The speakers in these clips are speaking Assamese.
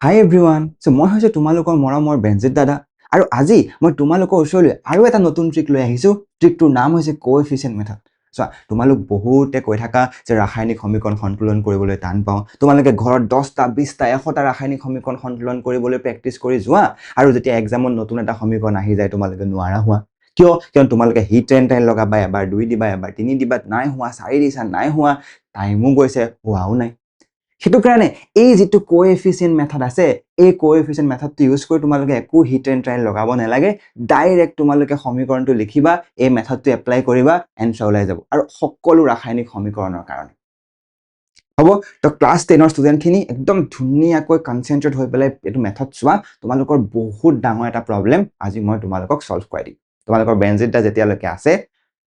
হাই এভৰিৱান মই হৈছে তোমালোকৰ মৰমৰ বেনজিত দাদা আৰু আজি মই তোমালোকৰ ওচৰলৈ আৰু এটা নতুন ট্ৰিক লৈ আহিছোঁ ট্ৰিকটোৰ নাম হৈছে কোএফিচিয়েণ্ট মেথড চোৱা তোমালোক বহুতে কৈ থাকা যে ৰাসায়নিক সমীকৰণ সন্তুলন কৰিবলৈ টান পাওঁ তোমালোকে ঘৰত 10টা 20টা 100টা ৰাসায়নিক সমীকৰণ সন্তুলন কৰিবলৈ প্ৰেক্টিছ কৰি যোৱা আৰু যেতিয়া এক্সামত নতুন এটা সমীকৰণ আহি যায় তোমালোকে নোৱাৰা হোৱা কিয় তোমালোকে হিট এণ্ড টাইম লগাবা এবাৰ 2 দিবা এবাৰ 3 দিবা নাই হোৱা 4 দিছা নাই হোৱা টাইমো গৈছে হোৱাও নাই সেইটো কাৰণে এই যেটো কোএফিচিয়েণ্ট মেথড আছে এই কোএফিচিয়েণ্ট মেথডটো ইউজ কৰি তোমালোকে একো হিট এণ্ড ট্ৰায়াল লগাব নালাগে ডাইৰেক্ট তোমালোকে সমীকৰণটো লিখিবা এই মেথডটো এপ্লাই কৰিবা এনসাৰ ওলাই যাব আৰু সকলো ৰাসায়নিক সমীকৰণৰ কাৰণে হ'ব তো ক্লাস 10 ৰ ষ্টুডেণ্টখিনি একদম ধুনীয়াকৈ কনসেন্ট্ৰেট হৈ পেলাই এইটো মেথড চোৱা তোমালোকৰ বহুত ডাঙৰ এটা প্ৰবলেম আজি মই তোমালোকক সলভ কৰি দিম তোমালোকৰ বেনজিতটা যেতিয়ালৈকে আছে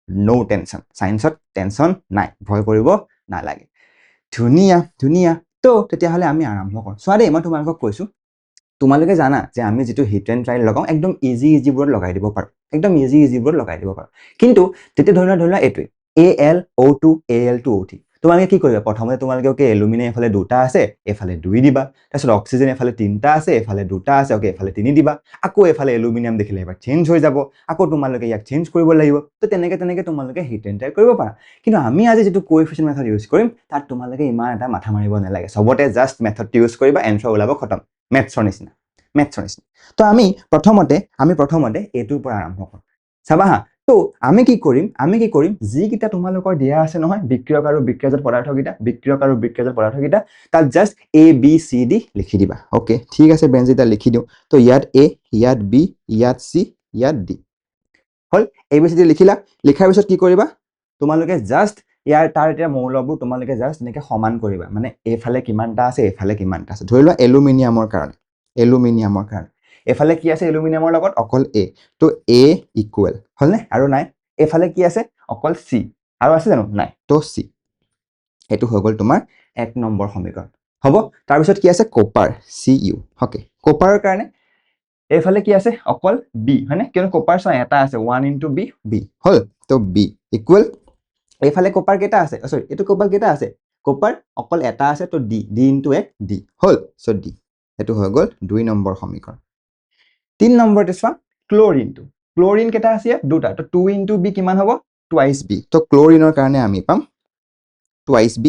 নো টেনশন সায়েন্সত টেনশন নাই ভয় কৰিব নালাগে ধুনীয়া তো তেতিয়াহলে আমি আৰম্ভ কৰোঁ চোৱা দেই মই তোমালোকক কৈছো তোমালোকে জানা যে আমি যেটো হিট এণ্ড ট্ৰায়াল লগাও একদম ইজি বোৰ্ড লগাই দিব পাৰো একদম ইজি বোৰ্ড লগাই দিব পাৰো কিন্তু তেতিয়া ধৰিলা এইটোই AlO2 Al2O3 তোমালোকে কি কৰিবা প্ৰথমতে তোমালোকে ওকে এলুমিনিয়াম এফালে দুটা আছে এফালে 2 দিবা তাৰপিছত অক্সিজেন এফালে তিনটা আছে এফালে দুটা আছে ওকে এফালে 3 দিবা আকৌ এফালে এলুমিনিয়াম দেখিলে এবাৰ চেঞ্জ হৈ যাব আকৌ তোমালোকে ইয়াক চেঞ্জ কৰিব লাগিব তো তেনেকে তোমালোকে হিট এণ্ড ট্ৰায়াল কৰিব পাৰা কিন্তু আমি আজি যেটো কোএফিচিয়েণ্ট মেথড ইউজ কৰিম তাত তোমালোকে ইমান এটা মাথা মাৰিব নালাগে সবতে জাস্ট মেথডটো ইউজ কৰিবা এনসাৰ ওলাব খতম মেথছৰ নিচিনা তো আমি প্ৰথমতে এটোৰ পৰা আৰম্ভ কৰিম চাবা হা তো আমি কি কৰিম যি কিটা তোমালোকৰ দিয়া আছে নহয় বিক্ৰিয়ক আৰু বিক্ৰিয়াজাত পদাৰ্থকিটা তাত just A B C D লিখি দিবা ওকে ঠিক আছে বেনজিতা লিখি দিও তো ইয়াত A ইয়াত B ইয়াত C ইয়াত D hall A B C D লিখিলা লিখাৰ পিছত কি কৰিবা তোমালোকে জাস্ট ইয়াৰ তাৰ এটা মৌলবোৰ তোমালোকে জাস্ট এনেকৈ সমান কৰিবা মানে এফালে কিমানটা আছে এফালে কিমানটা আছে ধৰি লোৱা এলুমিনিয়ামৰ কাৰণে এফালে কি আছে এলুমিনিয়ামৰ লগত অকল A তো A ইকুৱেল হলনে আৰু নাই এফালে কি আছে অকল C আৰু আছে জানো নাই তো C এটো হৈ গল তোমাৰ 1 নম্বৰ সমীকৰণ হ'ব তাৰ পিছত কি আছে কপাৰ Cu ওকে কপাৰৰ কাৰণে এফালে কি আছে অকল B হয়নে কিয়নো কপাৰ সয় এটা আছে 1 * B হল তো B ইকুৱেল এফালে কপাৰ কেটা আছে সৰি এটো কপাৰ কেটা আছে কপাৰ অকল এটা আছে তো D * 1 D হল সো D এটো হৈ গল 2 নম্বৰ সমীকৰণ 3 নম্বৰতে চোৱা ক্লোৰিন কেটা আছে দুটা তো 2 * B কিমান হ'ব টুৱাইস B তো ক্লোৰিনৰ কাৰণে আমি পাম টুৱাইস B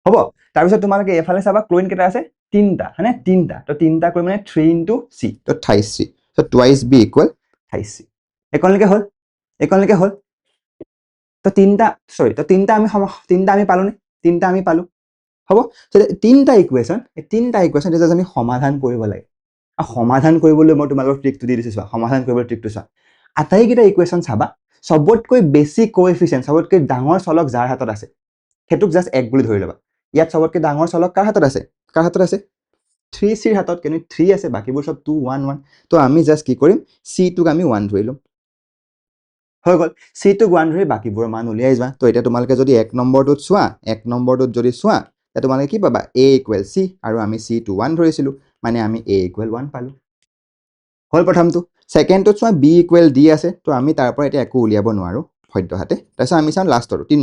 হ'ব তাৰ পিছত তোমালোকে এফালে চাবা ক্লোৰিন কেটা আছে তিনটা হয়নে তিনটা তো তিনটা কৰি মানে 3 * C তো 28C তো টুৱাইস B = 28C একনলৈকে হল তো তিনটা আমি পালো হ'ব তো তিনটা ইকুৱেচন এটা আমি সমাধান কৰিব লাগে সমাধান কৰিবলৈ মই তোমালোকক ট্ৰিকটো দি দিছো চোৱা সমাধান কৰিবলৈ ট্ৰিকটো চোৱা আটাইকেইটা ইকুৱেচন চাবা সবতকৈ বেছি কোএফিচিয়েন্ট সবতকৈ ডাঙৰ চলক যাৰ হাতত আছে হেতুক জাস্ট 1 বুলি ধৰি লবা ইয়াত সবতকৈ ডাঙৰ চলক কাৰ হাতত আছে 3C ৰ হাতত কেনে 3 আছে বাকিবোৰ সব 2 1 1 তো আমি জাস্ট কি কৰিম C টোক আমি 1 ধৰি লম হৈ গল C টোক 1 ধৰি বাকিবোৰ মান উলিয়াই যোৱা তো এটা তোমালোকে যদি 1 নম্বৰটোত যদি চোৱা তে তোমালোকে কি পাবা A = C আৰু আমি C টো 1 ধৰিছিলো মানে আমি A = 1 পালো হল প্ৰথমটো সেকেন্ডটো চোৱা B = D আছে তো আমি তাৰ পৰা এটা একো উলিয়াব নোৱাৰো সদ্যহাতে তাৰপিছত আমি চাম লাষ্টটো 3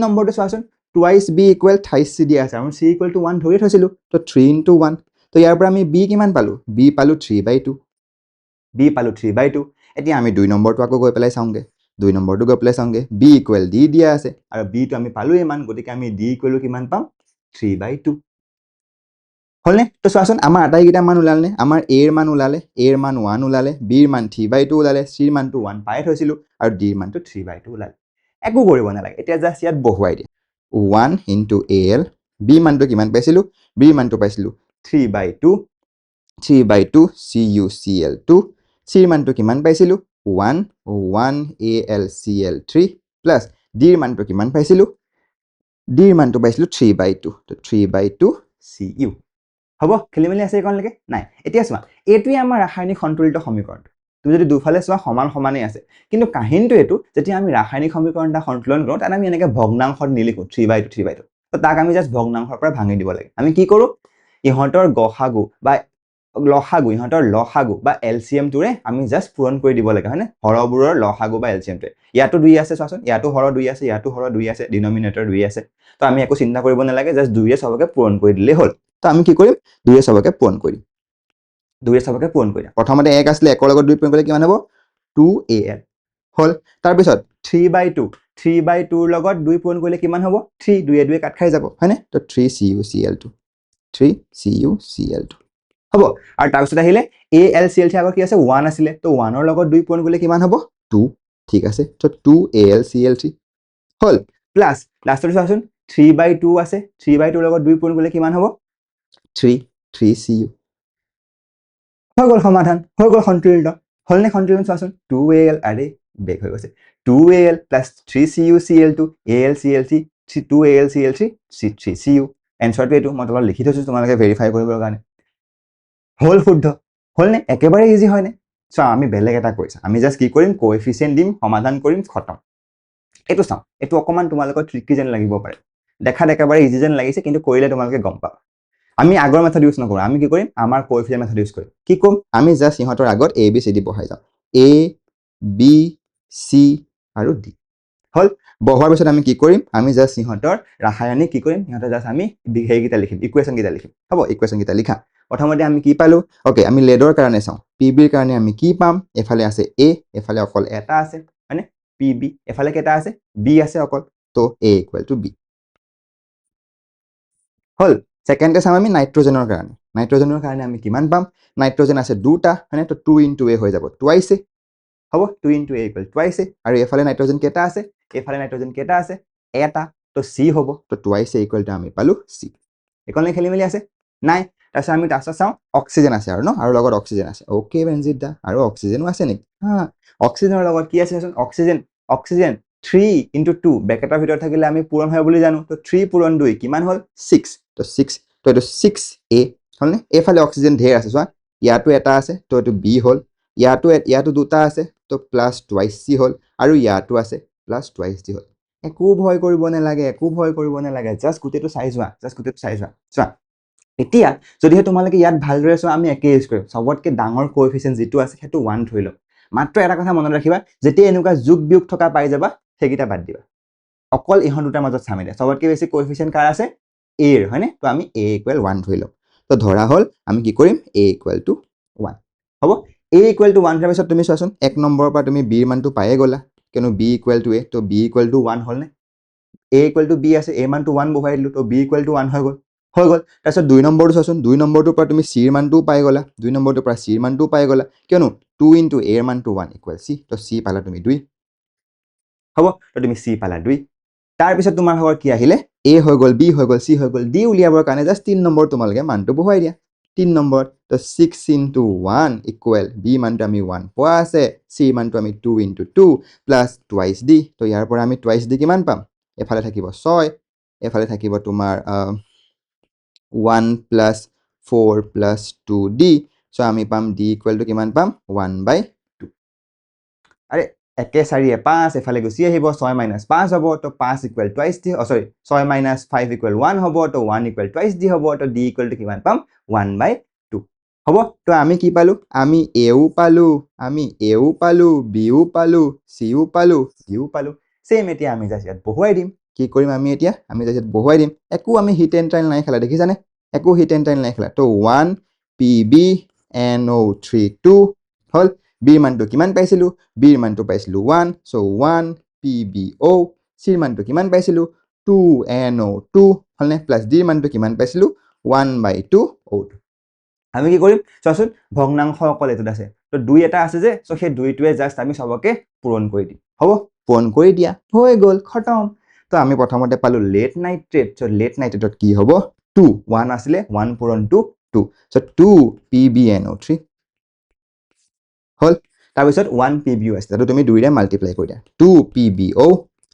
নম্বৰটো চোৱাচোন টুৱাইস B = 28C দিয়া আছে আৰু C = 1 ধৰি থৈছিলো তো 3 * 1 তো ইয়াৰ পৰা আমি B কিমান পালো B পালো 3/2 এতিয়া আমি 2 নম্বৰটো আকৌ গৈ পেলাই চাওঁগে B = D দিয়া আছে আৰু B টো আমি পালো ইমান গতিকে আমি D = কিমান পাম 3/2 হলনে তো চোৱাচোন আমাৰ আটাইকেইটা মান ওলালে আমাৰ A ৰ মান ওলালে A ৰ মান 1 ওলালে B ৰ মান 3/2 ওলালে C ৰ মানটো 1 পাই থৈছিলো আৰু D ৰ মানটো 3/2 ওলালে একো কৰিব নালাগে এতিয়া জাস্ট ইয়াত বহুৱাই দিয়া 1 * Al B মানটো কিমান পাইছিলো B মানটো পাইছিলো 3/2 CuCl2 C ৰ মানটো কিমান পাইছিলো 1 AlCl3 প্লাস D ৰ মানটো কিমান পাইছিলো D ৰ মানটো পাইছিলো 3/2 তো 3/2 Cu হ'ব খেলিমেলি আছে কোনলৈকে নাই এতিয়া চোৱা এটোই আমাৰ ৰাসায়নিক সন্তুলিত সমীকৰণ তুমি যদি দুফালে চোৱা সমানেই আছে কিন্তু কাহিনীটো এটো যেতিয়া আমি ৰাসায়নিক সমীকৰণটা সন্তুলন কৰো তাত আমি এনেকৈ ভগ্নাংশত নিলিখো 3/2 তো তাক আমি জাস্ট ভগ্নাংশৰ পৰা ভাঙি দিব লাগে আমি কি কৰো ইহঁতৰ গসাগু বা লসাগু বা এলসিএম টোৰে আমি জাস্ট পূৰণ কৰি দিব লাগে হয়নে হৰবোৰৰ লসাগু বা এলসিএম টোৰে ইয়াতো 2 আছে চোৱাচোন ইয়াতো হৰ 2 আছে ইয়াতো হৰ 2 আছে ডিনোমিনেটৰ 2 আছে তো আমি একো চিন্তা কৰিব নালাগে জাস্ট 2 এ সবকে পূৰণ কৰি দিলে হ'ল তো আমি কি কৰিম 2 এ সবকে পূৰণ কৰি দিম 2 এ সবকে পূৰণ কৰি দিম প্ৰথমতে 1 আছিলে 1 ৰ লগত 2 পূৰণ কৰিলে কিমান হ'ব 2al হল তাৰ পিছত 3/2 3/2 ৰ লগত 2 পূৰণ কৰিলে কিমান হ'ব 3 2 এ 2 কাট খাই যাব হয়নে তো 3CuCl2 3CuCl2 হ'ব আৰু তাৰ পিছত আহিলে AlCl3 আগৰ কি আছে 1 আছিলে তো 1 ৰ লগত 2 পূৰণ কৰিলে কিমান হ'ব 2 ঠিক আছে তো 2AlCl3 হল প্লাস লাষ্টৰ চাওচোন 3/2 আছে 3/2 ৰ লগত 2 পূৰণ কৰিলে কিমান হ'ব 3Cu হৈ গ'ল সমাধান হৈ গ'ল সন্তুলিত হলনে সন্তুলিত চাওচোন 2al আৰে বেক হৈ গৈছে 2al plus 3CuCl2 AlCl3 2AlCl3 3Cu এনসাৰটো এইটো মই তলত লিখি থৈছো তোমালোকে ভেৰিফাই কৰিবৰ কাৰণে হল শুদ্ধ হলনে একেবাৰে ইজি হয়নে সো আমি বেলেগ এটা কৰিছা আমি জাস্ট কি কৰিম কোএফিচিয়েন্ট দিম সমাধান কৰিম খতম এইটো চাও এইটো অকমান তোমালোকৰ ট্ৰিকি যেন লাগিব পাৰে দেখাত একেবাৰে ইজি যেন লাগিছে কিন্তু কৰিলে তোমালোকে গম পাবা আমি আগৰ মেথড ইউজ নকৰো আমি কি কৰিম আমাৰ কোএফিচিয়েন্ট মেথড ইউজ কৰিম কি কম আমি জাস্ট ইহঁতৰ আগত a b c d বহাই যাম a b c আৰু d হল বহোৱাৰ পিছত আমি কি কৰিম আমি জাস্ট ইহঁতৰ ৰাসায়নিক কি কৰিম ইহঁতৰ জাস্ট আমি হেইগিটা লিখিম ইকুৱেশ্যন গিটা লিখিম হ'ব ইকুৱেশ্যন গিটা লিখা প্ৰথমতে আমি কি পালো ওকে আমি লেডৰ কাৰণে চাও pb ৰ কাৰণে আমি কি পাম এফালে আছে a এফালে অকল এটা আছে মানে pb এফালে কেটা আছে b আছে অকল তো a = b হল সেকেন্ডে চাম আমি নাইট্ৰজেনৰ কাৰণে আমি কিমান পাম নাইট্ৰজেন আছে দুটা মানে তো 2 * a হৈ যাব টুৱাইস হ'ব 2 * a = টুৱাইস আৰু এফালে নাইট্ৰজেন কেটা আছে এফালে নাইট্ৰজেন কেটা আছে এটা তো c হ'ব তো টুৱাইস = আমি পালো c একনে খেলি মেলি আছে নাই তাৰছ আমি তাৰছ চাও অক্সিজেন আছে আৰু ন আৰু লগত অক্সিজেন আছে ওকে বেনজিত দা আৰু অক্সিজেনো আছে নেকি হা অক্সিজেনৰ লগত কি আছে অক্সিজেন 3 * 2 ব্ৰেকেটৰ ভিতৰত থাকিলে আমি পূৰণ হয় বুলি জানো তো 3 পূৰণ 2 কিমান হল 6 তো 6 তো এটো 6a হলনে এফালে অক্সিজেন ঢেৰ আছে চোৱা ইয়াতো এটা আছে তো এটো b হল ইয়াতো দুটা আছে তো প্লাস টুৱাইস c হল আৰু ইয়াতো আছে প্লাস টুৱাইস d হল একো ভয় কৰিব নালাগে জাস্ট গুটেটো চাই যোৱা চোৱা এতিয়া যদিহে তোমালোকে ইয়াত ভালদৰে চোৱা আমি একে ইউজ কৰিম সবতকে ডাঙৰ কোএফিচিয়েন্ট যেটো আছে হেতু 1 ধৰি লওক মাত্ৰ এটা কথা মনত ৰাখিবা যেতিয়া এনেকুৱা যোগ বিয়োগ থকা পাই যাবা সেইকিটা বাদ দিবা অকল ইহত দুটাৰ মাজত চামিলে সবতকে বেছি কোএফিচিয়েন্ট কাৰ আছে a এৰ হয়নে তো আমি a = 1 ধৰি লম তো ধৰা হল আমি কি কৰিম a = 1 হ'ব a = 1 ধৰাৰ পিছত তুমি চোৱাচোন এক নম্বৰৰ পৰা তুমি b ৰ মানটো পায়ে গলা কিয়নো b = a তো b = 1 হলনে a = b আছে a মানটো 1 বহাই দিলো তো b = 1 হৈ গল তাৰপিছত 2 নম্বৰটো চোৱাচোন 2 নম্বৰটোৰ পৰা তুমি c ৰ মানটো পাই গলা 2 নম্বৰটোৰ পৰা c ৰ মানটো পাই গলা কিয়নো 2 * a ৰ মানটো 1 = c তো c পালা তুমি 2 হ'ব তো তুমি c পালা 2 তাৰ পিছত তোমাৰ হবৰ কি আহিলে a হৈ গল b হৈ গল c হৈ গল d উলিয়াবৰ কাৰণে জাস্ট 3 নম্বৰ তোমালকে মানটো বহাই দিয়া 3 নম্বৰ তো 6 * 1 = b মানটো আমি 1 পোৱা আছে c মানটো আমি 2 * 2 প্লাস টুৱাইস d তো ইয়াৰ পৰা আমি টুৱাইস d কিমান পাম এফালে থাকিব 6 এফালে থাকিব তোমাৰ 1 + 4 + 2d সো আমি পাম d = কিমান পাম 1/2 আৰে একে 4 এ 5 এফালে গুচি আহিব 6 - 5 হ'ব তো 5 = টুৱাইস d সৰি 6 - 5 = 1 হ'ব তো 1 = টুৱাইস d হ'ব তো d = কিমান পাম 1/2 হ'ব তো আমি কি পালো আমি a ও পালো b ও পালো c ও পালো d ও পালো সেম এতিয়া আমি জাস্ট ইয়াত বহুৱাই দিম কি কৰিম আমি এতিয়া আমি জাস্ট বহুৱাই দিম একো আমি হিট এন্ড ট্ৰায়াল নাই খেলা দেখিছানে একো হিট এন্ড ট্ৰায়াল নাই খেলা তো 1 PbNO3 হল b ৰ মানটো কিমান পাইছিলো b ৰ মানটো পাইছিলো 1 সো 1 PbO c ৰ মানটো কিমান পাইছিলো 2NO2 হলনে প্লাস d ৰ মানটো কিমান পাইছিলো 1/2 O2 আমি কি কৰিম চোৱাচোন ভগ্নাংশ অকল এটোত আছে তো 2 এটা আছে যে সো সেই 2 টোৱে জাস্ট আমি সবকে পূৰণ কৰি দিম হ'ব পূৰণ কৰি দিয়া হৈ গল খতম তো আমি প্ৰথমতে পালো লেড নাইট্ৰেট সো লেড নাইট্ৰেটত কি হ'ব 2 1 আছিলে 1 পূৰণ 2 2 সো 2 PbNO3 হল তাৰ পিছত 1 PbO আছে তো তুমি 2 ৰে মাল্টিপ্লাই কৰি দিয়া 2 PbO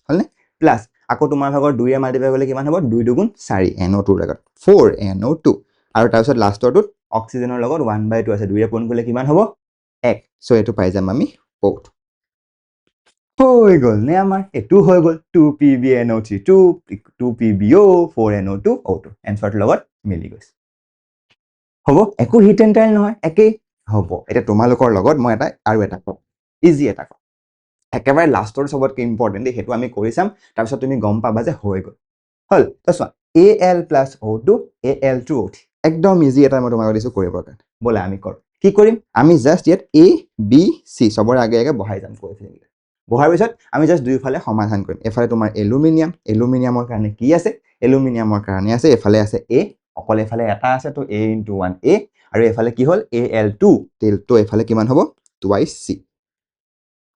হলনে প্লাস আকৌ তোমাৰ ভাগৰ 2 ৰে মাল্টিপ্লাই কৰিলে কিমান হ'ব 2 * 2 = 4 NO2 ৰ আগত 4NO2 আৰু তাৰ পিছত লাষ্টৰটোত অক্সিজেনৰ লগত 1/2 আছে 2 ৰে পূৰণ কৰিলে কিমান হ'ব 1 সো এটো পাই যাম আমি O2 হৈ গল নে আমাৰ এটো হৈ গল 2 PbNO3 2 PbO 4NO2 O2 এনসাৰটোৰ লগত মিলি গৈছে হ'ব একো হিট এন্ড ট্ৰায়াল নহয় একেই হ'ব এটা তোমালোকৰ লগত মই এটা আৰু এটা কম ইজি এটা কম একেবাৰে লাষ্টৰ সবতকে ইম্পৰ্টেন্ট হেতু আমি কৰি চাম তাৰ পিছত তুমি গম পাবা যে হৈ গল হল তো চোৱা Al + O2 Al2O3 একদম ইজি এটা মই তোমাক দিছো কৰিবৰ কাৰণে বলা আমি কৰো কি কৰিম আমি জাস্ট ইয়াত a b c সবৰ আগে আগে বহাই যাম কোএফিচিয়েন্ট বহাৰ পিছত আমি জাস্ট দুইফালে সমাধান কৰিম এফালে তোমাৰ এলুমিনিয়ামৰ কাৰণে কি আছে এলুমিনিয়ামৰ কাৰণে আছে এফালে আছে a অকল এফালে এটা আছে তো a * 1a আৰু এফালে কি হল al2 তো এফালে কিমান হ'ব টুৱাইস c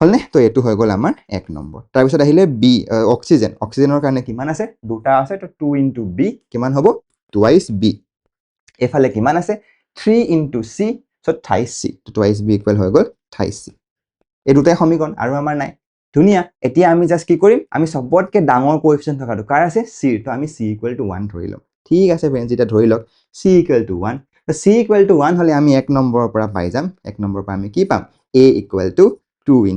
হলনে তো এটো হৈ গল আমাৰ 1 নম্বৰ তাৰ পিছত আহিলে b অক্সিজেনৰ কাৰণে কিমান আছে দুটা আছে তো 2 * b কিমান হ'ব টুৱাইস b এফালে কিমান আছে 3 * c so 28c তো টুৱাইস b ইকুৱেল হৈ গল 28c এই দুটাই সমীকৰণ আৰু আমাৰ নাই ধুনিয়া এতিয়া আমি জাস্ট কি কৰিম আমি সবতকে ডাঙৰ কোএফিচিয়েন্ট থকাটো কাৰ আছে c তো আমি c = 1 ধৰি লম ঠিক আছে फ्रेंड्स এটা ধৰি লওক c = 1 তো c = 1 হলে আমি 1 নম্বৰৰ পৰা পাই যাম 1 নম্বৰৰ পৰা আমি কি পাম a = 2 * 1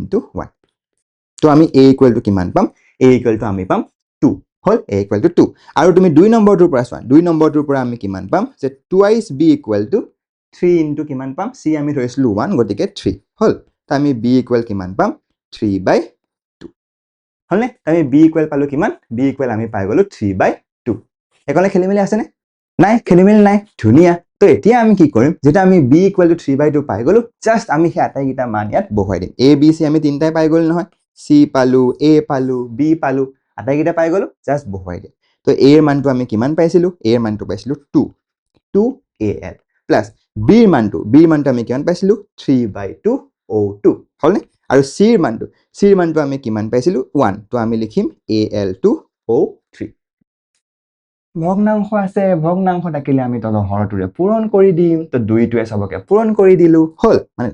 তো আমি a = কিমান পাম a = আমি পাম 2 হল a = 2 আৰু তুমি 2 নম্বৰটোৰ পৰা চোৱা 2 নম্বৰটোৰ পৰা আমি কিমান পাম যে টুৱাইস b = 3 * কিমান পাম c আমি ধৰিছিলো 1 গতিকে 3 হল তো আমি b = কিমান পাম 3/2 হলনে আমি b = পালো কিমান b = আমি পাই গলো 3/2 একলে খেলিমেলি আছে নে নাই খেলিমেলি নাই ধুনিয়া তো এতিয়া আমি কি কৰিম যেটা আমি b = 3/2 পাই গলো জাস্ট আমি সেই আটাইকিটা মান ইয়াত বহাই দিম a b c আমি তিনটাই পাই গল নহয় c পালো a পালো b পালো আটাইকিটা পাই গলো জাস্ট বহাই দিম তো a এর মানটো আমি কিমান পাইছিলো a এর মানটো পাইছিলো 2al প্লাস b এর মানটো আমি কিমান পাইছিলো 3/2 O2 হলনে আৰু c এর মানটো আমি কিমান পাইছিলো 1 তো আমি লিখিম Al2O3 ভগ্নাংশ আছে ভগ্নাংশ থাকিলে আমি তল হৰটোৰে পূৰণ কৰি দিম তো দুইটোৱে সবকে পূৰণ কৰি দিলু হল মানে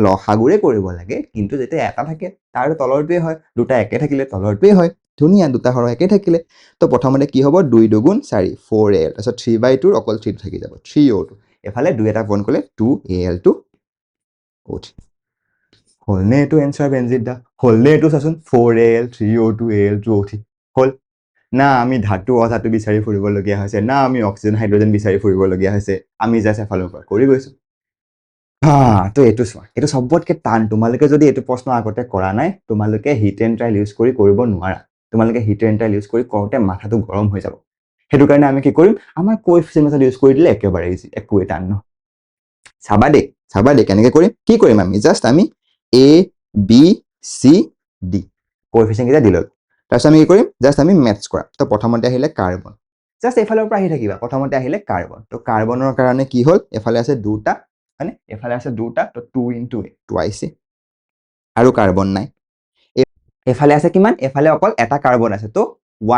লসাগুৰে কৰিব লাগে কিন্তু যেতিয়া এটা থাকে তাৰ তলৰটোৱে হয় দুটা একে থাকিলে তলৰটোৱে হয় ধুনিয়া দুটা হৰ একে থাকিলে তো প্ৰথমতে কি হ'ব 2 * 2 = 4 4al তাৰপিছত 3/2 অকল 3 থাকি যাব 3O2 এফালে দুই এটা পূৰণ কৰিলে 2al2O3 হলনে এটো এনসাৰ বেনজিদা হলনে এটো চাচোন 4al 3O2 al2O3 হল না আমি ধাতু অধাতু বিচাৰি ফুৰিব লগিয়া হৈছে না আমি অক্সিজেন হাইড্ৰোজেন বিচাৰি ফুৰিব লগিয়া হৈছে আমি জাস্ট এফালৰ পৰা কৰি গৈছো তো এটো চোৱা এটো সবতকে টান তোমালোকে যদি এটো প্ৰশ্ন আগতে কৰা নাই তোমালোকে হিট এণ্ড ট্ৰায়াল ইউজ কৰি কৰিব নোৱাৰা তোমালোকে হিট এণ্ড ট্ৰায়াল ইউজ কৰি কৰোতে মাথাটো গৰম হৈ যাব হেতু কাৰণে আমি কি কৰিম আমাৰ কোএফিচিয়েন্ট মেথড ইউজ কৰি দিলে একেবাৰে ইজি একোৱে টান ন চাবা দে কেনেকৈ কৰিম কি কৰিম আমি জাস্ট আমি a b c d কোএফিচিয়েন্ট কেইটা দিলো তাৰপিছত আমি কি কৰিম জাস্ট আমি মেথছ কৰা তো প্ৰথমতে আহিলে কাৰ্বন জাস্ট এফালৰ পৰা আহি থাকিবা প্ৰথমতে আহিলে কাৰ্বন তো কাৰ্বনৰ কাৰণে কি হল এফালে আছে দুটা মানে এফালে আছে দুটা তো 2 * a টুৱাইস আৰু কাৰ্বন নাই এফালে আছে কিমান এফালে অকল এটা কাৰ্বন আছে তো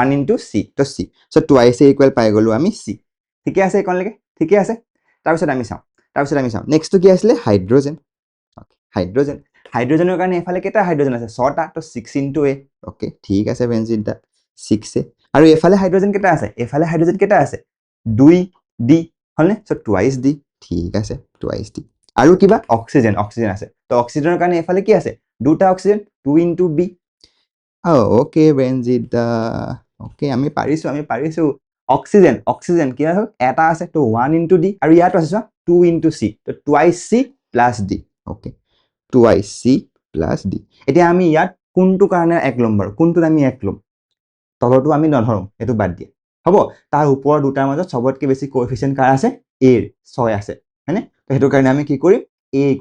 1 * c তো c সো টুৱাইস ইকুৱেল পাই গলো আমি c ঠিকে আছে কোনলৈকে ঠিকে আছে তাৰপিছত আমি চাম নেক্সট কি আছিল হাইড্ৰোজেনৰ কাৰণে এফালে কেটা হাইড্ৰোজেন আছে 6টা তো 6 * a ওকে ঠিক আছে বেনজিনটা 6 আৰু এফালে হাইড্ৰোজেন কেটা আছে 2d হলনে সো টুৱাইস d ঠিক আছে টুৱাইস d আৰু কিবা অক্সিজেন আছে তো অক্সিজেনৰ কাৰণে এফালে কি আছে দুটা অক্সিজেন 2 * b ওকে বেনজিদা ওকে আমি পাৰিছো অক্সিজেন কি হল এটা আছে তো 1 * d আৰু ইয়াত আছে 2 * c তো twice c + d okay twice c + d এতিয়া আমি ইয়াত কোনটো কাৰণে এক লম বাৰু কোনটোত আমি এক লম তলৰটো আমি নধৰো এটো বাদ দিয়া হ'ব তাৰ ওপৰৰ দুটাৰ মাজত সবতকে বেছি কোএফিচিয়েন্ট কাৰ আছে a 6 আছে হয়নে তো হেতু কাৰণে আমি কি কৰিম a =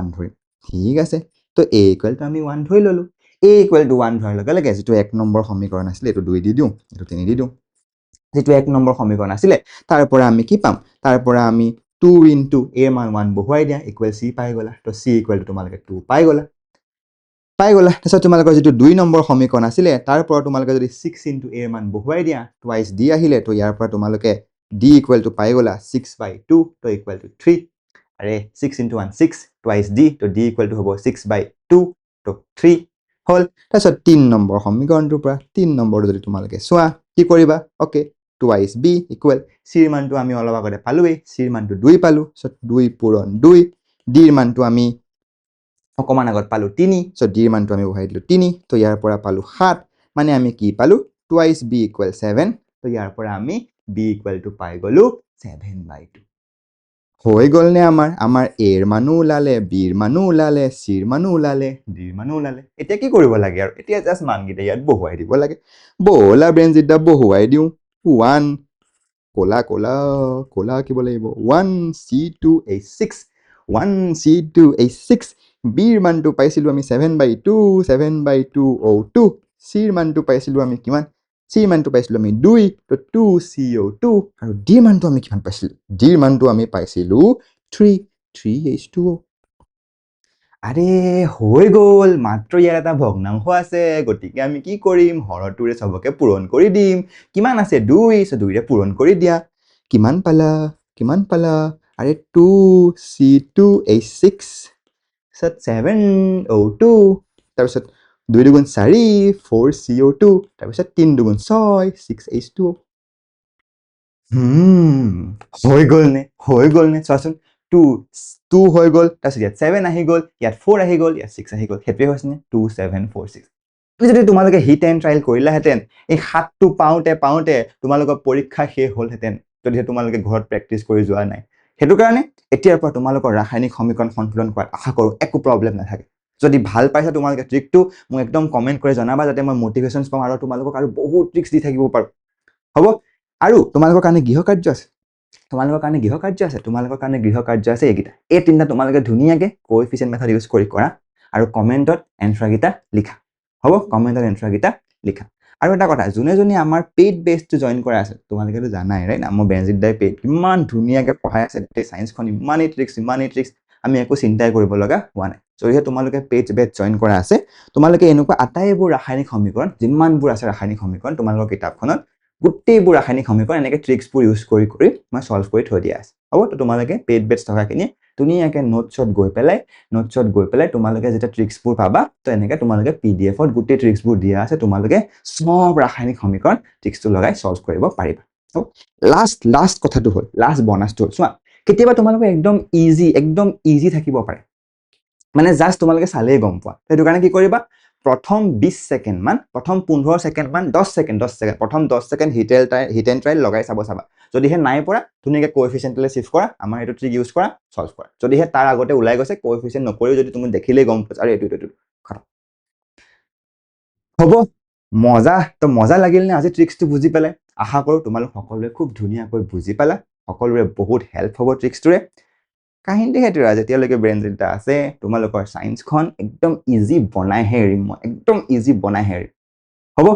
1 ধৰিম ঠিক আছে তো a = আমি 1 ধৰি ললো a = 1 ধৰাৰ লগে লগে যেটো 1 নম্বৰ সমীকৰণ আছিল এটো 2 দি দিও এটো 3 দি দিও যেটো 1 নম্বৰ সমীকৰণ আছিল তাৰ পৰা আমি কি পাম তাৰ পৰা আমি 2 * a মান 1 বহুৱাই দিয়া ইকুৱেল c পাই গলা তো c = তোমালোকে 2 পাই গলা তাৰপিছত তোমালোকৰ যেটো 2 নম্বৰ সমীকৰণ আছিল তাৰ পৰা তোমালোকে যদি 6 * a মান বহুৱাই দিয়া টুৱাইস d আহিলে তো ইয়াৰ পৰা তোমালোকে d = পাই গলা 6/2 তো = 3 আৰে 6 * 1 6 টুৱাইস d তো d = হ'ব 6/2 তো 3 হল তাৰপিছত 3 নম্বৰ সমীকৰণটোৰ পৰা 3 নম্বৰটো যদি তোমালোকে চোৱা কি কৰিবা ওকে টুৱাইস b = c এৰ মানটো আমি অলপ আগতে পালোৱে c এর মানটো 2 পালো সো 2 * 2 d এর মানটো আমি অকমান আগত পালো 3 সো d এর মানটো আমি বহাই দিলো 3 তো ইয়াৰ পৰা পালো 7 মানে আমি কি পালো টুৱাইস b = 7 তো ইয়াৰ পৰা আমি b = পাই গলো 7/2 হৈ গল নে আমাৰ a এৰ মানো ওলালে b এৰ মানো ওলালে c এৰ মানো ওলালে d এৰ মানো ওলালে এতিয়া কি কৰিব লাগে আৰু এতিয়া জাস্ট মানগিটা ইয়াত বহুৱাই দিব লাগে বলা বেনজিদা বহুৱাই দিও 1 ক'লা ক'লা ক'লা আঁকিব লাগিব 1C2H6 1C2H6 বিৰ মানটো পাইছিলোঁ আমি 7/2 7/2O2 চিৰ মানটো পাইছিলোঁ আমি কিমান চিৰ মানটো পাইছিলোঁ আমি 2 তো 2CO2 আৰু ডিৰ মানটো আমি কিমান পাইছিলোঁ ডিৰ মানটো আমি পাইছিলোঁ 3H2O আৰে হৈ গ'ল মাত্ৰ ইয়াৰ এটা ভগ্নাংশ আছে গতিকে আমি কি কৰিম হৰটোৰে সবকে পূৰণ কৰি দিম কিমান আছে 2 সো 2 ৰে পূৰণ কৰি দিয়া কিমান পালা আৰে 2C2H6 পিছত 7O2 তাৰপিছত 2 দুগুণ 4 4CO2 তাৰপিছত 3 দুগুণ 6 6H2O হৈ গ'ল নে চোৱাচোন 2 হৈ গ'ল তাৰপিছত ইয়াত 7 আহি গ'ল ইয়াত 4 আহি গ'ল ইয়াত 6 আহি গ'ল সেইটোৱে হৈছে নে 2 7 4 6 যদি তোমালোকে হিট এণ্ড ট্ৰায়েল কৰিলাহেঁতেন এই 7টো পাওঁতে তোমালোকৰ পৰীক্ষা শেষ হ'লহেঁতেন যদি তোমালোকে ঘৰত প্ৰেক্টিচ কৰি যোৱা নাই সেইটো কাৰণে এতিয়াৰ পৰা তোমালোকৰ ৰাসায়নিক সমীকৰণ সন্তুলন কৰাত আশা কৰোঁ একো প্ৰব্লেম নাথাকে যদি ভাল পাইছা তোমালোকে ট্ৰিকটো মোক একদম কমেণ্ট কৰি জনাবা যাতে মই মটিভেশ্যন পাওঁ আৰু তোমালোকক আৰু বহুত ট্ৰিক্স দি থাকিব পাৰোঁ হ'ব আৰু তোমালোকৰ কাৰণে গৃহকাৰ্য আছে তোমালোকৰ কাৰণে গৃহকাৰ্য আছে এইকেইটা এই তিনিটা তোমালোকে ধুনীয়াকৈ কোএফিচিয়েণ্ট মেথড ইউজ কৰি কৰা আৰু কমেণ্টত এনচাৰকেইটা লিখা হ'ব কমেণ্টত এনচাৰকেইটা লিখা আৰু এটা কথা যোনে আমাৰ পেইড বেচটো জইন কৰা আছে তোমালোকেতো জানাই ৰাইট আমাৰ বেনজিত দাই পেইড ইমান ধুনীয়াকৈ পঢ়াই আছে গোটেই ছায়েন্সখন ইমানেই ট্ৰিক্স আমি একো চিন্তাই কৰিব লগা হোৱা নাই যদিহে তোমালোকে পেইড বেচ জইন কৰা আছে তোমালোকে এনেকুৱা আটাইবোৰ ৰাসায়নিক সমীকৰণ যিমানবোৰ আছে ৰাসায়নিক সমীকৰণ তোমালোকৰ কিতাপখনত গোটেইবোৰ ৰাসায়নিক সমীকৰণ এনেকৈ ট্ৰিক্সবোৰ ইউজ কৰি মই সলভ কৰি থৈ দিয়া আছে হ'ব তো তোমালোকে পেইড বেচ থকাখিনি ধুনীয়াকৈ নোটছত গৈ পেলাই তোমালোকে যেতিয়া ট্ৰিক্সবোৰ পাবা তো এনেকৈ তোমালোকে পিডিএফত গোটেই ট্ৰিক্সবোৰ দিয়া আছে তোমালোকে সব ৰাসায়নিক সমীকৰণ ট্ৰিক্সটো লগাই সলভ কৰিব পাৰিবা লাষ্ট কথাটো হ'ল লাষ্ট বনাছটো হ'ল চোৱা কেতিয়াবা তোমালোকে একদম ইজি থাকিব পাৰে মানে জাষ্ট তোমালোকে চালেই গম পোৱা সেইটো কাৰণে কি কৰিবা প্ৰথম 20 সেকেন্ড মান প্ৰথম 15 সেকেন্ড মান 10 সেকেন্ড প্ৰথম 10 সেকেন্ড হিট এণ্ড ট্ৰায়েল লগাই চাবা যদিহে নাই পৰা ধুনীয়াকৈ কোএফিচিয়েণ্টলৈ শিফট কৰা আমাৰ এইটো ট্ৰিক ইউজ কৰা সলভ কৰা যদিহে তাৰ আগতে ওলাই গৈছে কোএফিচিয়েণ্ট নকৰিও যদি তুমি দেখিলেই গম পোৱা আৰু এইটো হ'ব মজা লাগিল নে আজি ট্ৰিক্সটো বুজি পেলাই আশা কৰোঁ তোমালোক সকলোৱে খুব ধুনীয়াকৈ বুজি পালা সকলোৰে বহুত হেল্প হ'ব ট্ৰিক্সটোৰে কাহিনী সেইটো যেতিয়ালৈকে ব্ৰেইনজিটা আছে তোমালোকৰ সায়েন্সখন একদম ইজি বনাইহে এৰিম মই একদম ইজি বনাইহে এৰিম হ'ব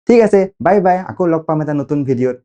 ঠিক আছে বাই বাই আকৌ লগ পাম এটা নতুন ভিডিঅ'ত